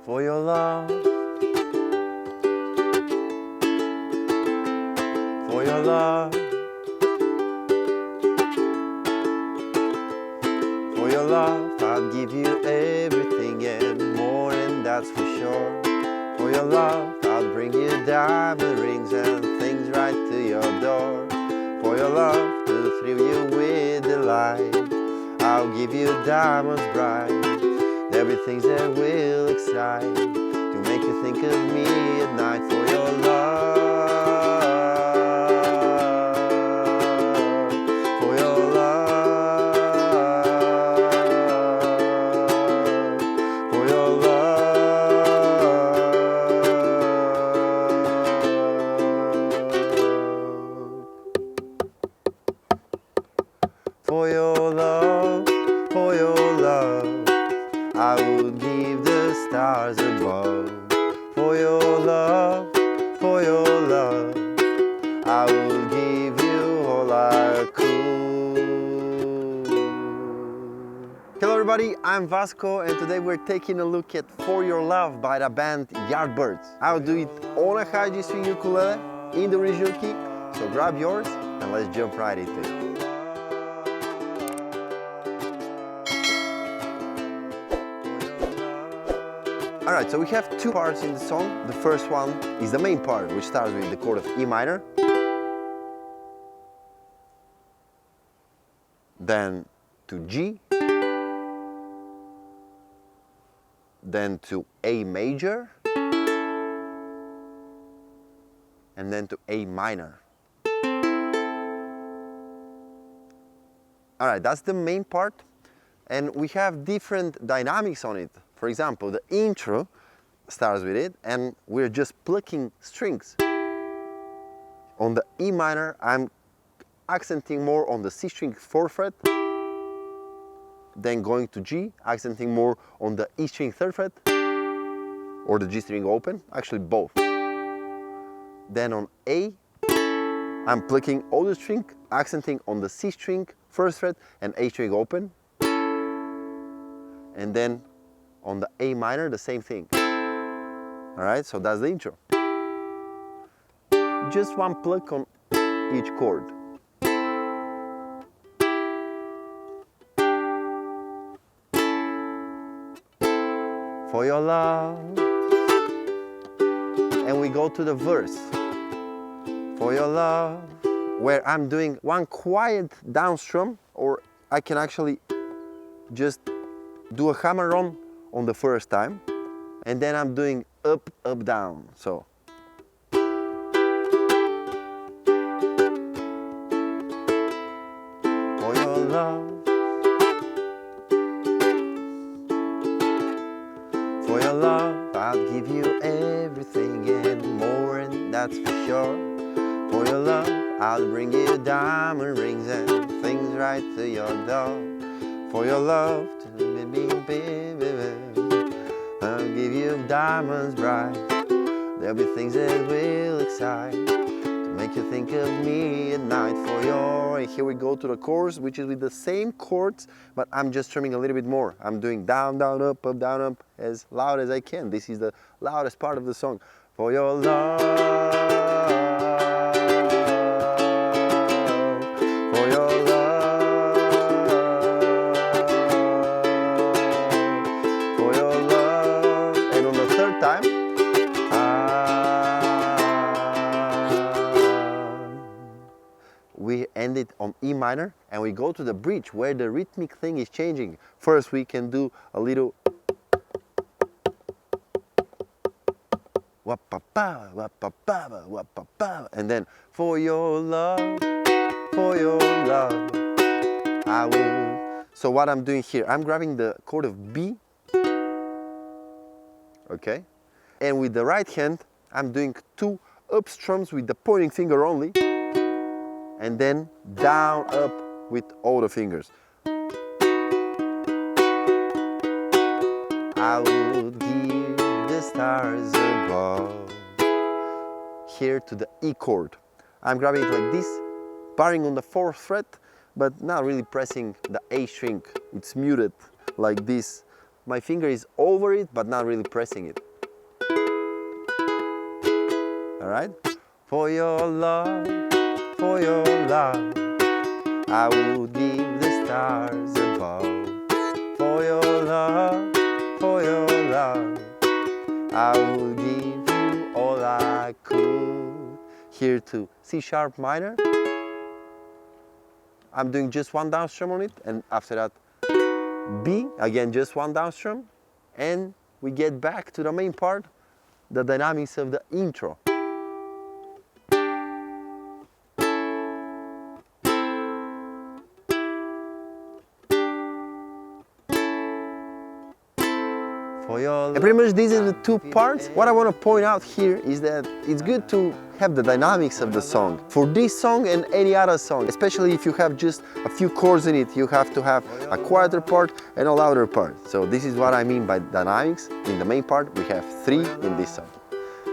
for your love, for your love, for your love. I'll give you everything and more, and that's for sure. For your love, I'll bring you diamond rings and things right to your door. For your love, to thrill you with delight, I'll give you diamonds bright. There'll be things that will excite, to make you think of me at night. For your love, for your love, for your love, for your love, for your love, I would give the stars above. For your love, for your love, I would give you all I could. Hello everybody, I'm Vasco, and today we're taking a look at For Your Love by the band Yardbirds. I'll do it on a high G string ukulele in the original key, so grab yours and let's jump right into it. Alright, so we have two parts in the song. The first one is the main part, which starts with the chord of E minor, then to G, then to A major, and then to A minor. Alright, that's the main part, and we have different dynamics on it. For example, the intro starts with it, and we're just plucking strings. On the E minor, I'm accenting more on the C string 4th fret, then going to G, accenting more on the E string 3rd fret, or the G string open, actually both. Then on A, I'm plucking all the string, accenting on the C string 1st fret and A string open, and then on the A minor, the same thing. Alright, so that's the intro. Just one pluck on each chord. For your love. And we go to the verse. For your love, where I'm doing one quiet down strum, or I can actually just do a hammer on the first time, and then I'm doing up, up, down. So for your love, for your love, I'll give you everything and more, and that's for sure. For your love, I'll bring you diamond rings and things right to your door. For your love, I'll give you diamonds bright. There'll be things that will excite, to make you think of me at night. For your, and here we go to the chorus, which is with the same chords, but I'm just strumming a little bit more. I'm doing down, down, up, as loud as I can. This is the loudest part of the song. For your love, for your love, for your love. And on the third time, we end it on E minor, and we go to the bridge where the rhythmic thing is changing. First we can do a little wap-pa-pa, wap-pa-pa, wap-pa-pa, and then for your love, I will. So what I'm doing here, I'm grabbing the chord of B, okay, and with the right hand I'm doing two up strums with the pointing finger only, and then down, up with all the fingers. I would give the stars above. Here to the E chord. I'm grabbing it like this, barring on the 4th fret, but not really pressing the A string. It's muted like this my finger is over it, but not really pressing it. All right? For your love, I would give the stars above. For your love, I would give you all I could. Here to C sharp minor. I'm doing just one down strum on it, and after that B, again just one down strum, and we get back to the main part, the dynamics of the intro. And pretty much these are the two parts. What I want to point out here is that it's good to have the dynamics of the song. For this song and any other song, especially if you have just a few chords in it, you have to have a quieter part and a louder part. So this is what I mean by dynamics. In the main part, we have 3 in this song.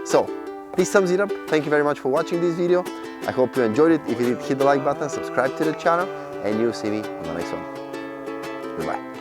So this sums it up. Thank you very much for watching this video. I hope you enjoyed it. If you did, hit the like button, subscribe to the channel, and you'll see me on the next one. Goodbye.